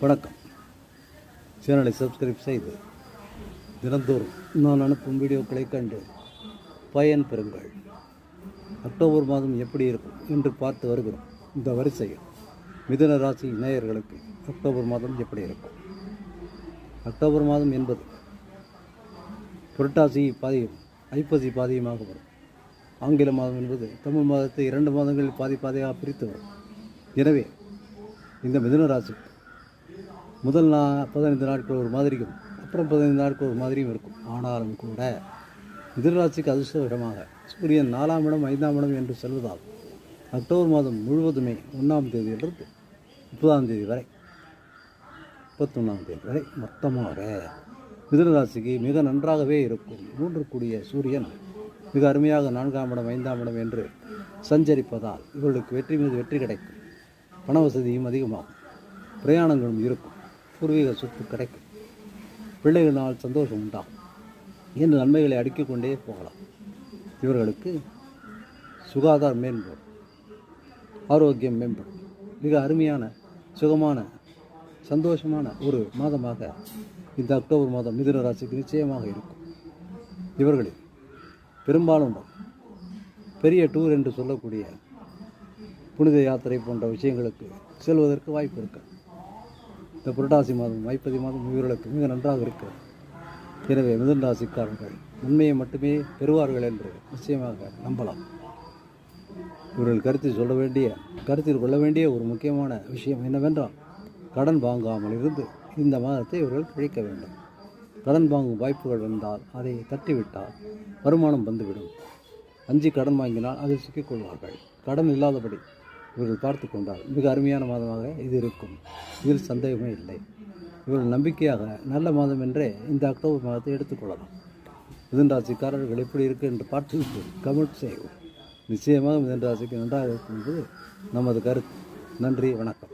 வணக்கம். சேனலை சப்ஸ்கிரைப் செய்து தினந்தோறும் நான் அனுப்பும் வீடியோக்களை கண்டு பயன் பெறுங்கள். அக்டோபர் மாதம் எப்படி இருக்கும் என்று பார்த்து வருகிறோம். இந்த வரிசையில் மிதுன ராசி நேயர்களுக்கு அக்டோபர் மாதம் எப்படி இருக்கும்? அக்டோபர் மாதம் என்பது புரட்டாசி பாதியும் ஐப்பசி பாதியமாக வரும். ஆங்கில மாதம் என்பது தமிழ் மாதத்தை 2 மாதங்களில் பாதியாக பிரித்து வரும். எனவே இந்த மிதுன ராசிக்கு முதல் 15 நாட்கள் ஒரு மாதிரியும் அப்புறம் 15 நாட்கள் ஒரு மாதிரியும் இருக்கும். ஆனாலும் கூட மிதுன ராசிக்கு அதிர்ஷ்டமாக சூரியன் 4ஆம் இடம் 5ஆம் இடம் என்று செல்வதால் அக்டோபர் மாதம் முழுவதுமே 1ஆம் தேதியிலிருந்து 30ஆம் தேதி வரை 31ஆம் தேதி வரை மொத்தமாக மிதுன ராசிக்கு மிக நன்றாகவே இருக்கும். 3 கூடிய சூரியன் மிக அருமையாக 4ஆம் இடம் 5ஆம் இடம் என்று சஞ்சரிப்பதால் இவர்களுக்கு வெற்றி மீது வெற்றி கிடைக்கும். பண வசதியும் அதிகமாகும். பிரயாணங்களும் இருக்கும். பூர்வீக சொத்து கிடைக்கும். பிள்ளைகளினால் சந்தோஷம் உண்டாகும் என்று நன்மைகளை அடுக்கிக் கொண்டே போகலாம். இவர்களுக்கு சுகாதாரம் மேம்படும், ஆரோக்கியம் மேம்படும். மிக அருமையான சுகமான சந்தோஷமான ஒரு மாதமாக இந்த அக்டோபர் மாதம் மிதுன ராசிக்கு நிச்சயமாக இருக்கும். இவர்களில் பெரும்பாலும் பெரிய டூர் என்று சொல்லக்கூடிய புனித யாத்திரை போன்ற விஷயங்களுக்கு செல்வதற்கு வாய்ப்பு இருக்கு. இந்த புரட்டாசி மாதம் ஐப்பசி மாதம் இவர்களுக்கு மிக நன்றாக இருக்கிறது. எனவே மிதுன ராசிக்காரர்கள் உண்மையை மட்டுமே பெறுவார்கள் என்று நிச்சயமாக நம்பலாம். இவர்கள் கருத்தில் கொள்ள வேண்டிய ஒரு முக்கியமான விஷயம் என்னவென்றால், கடன் வாங்காமல் இருந்து இந்த மாதத்தை இவர்கள் கழிக்க வேண்டும். கடன் வாங்கும் வாய்ப்புகள் வந்தால் அதை தட்டிவிட்டால் வருமானம் வந்துவிடும். அஞ்சி கடன் வாங்கினால் அதில் சிக்கிக்கொள்வார்கள். கடன் இல்லாதபடி இவர்கள் பார்த்து கொண்டால் மிக அருமையான மாதமாக இது இருக்கும். இதில் சந்தேகமே இல்லை. இவர்கள் நம்பிக்கையாக நல்ல மாதம் என்றே இந்த அக்டோபர் மாதத்தை எடுத்துக்கொள்ளலாம். மிதுன ராசிக்காரர்கள் எப்படி இருக்குது என்று பார்த்து கமெண்ட் செய்வோம். நிச்சயமாக மிதுன ராசிக்கு நன்றாக இருக்கும் என்பது நமது கருத்து. நன்றி, வணக்கம்.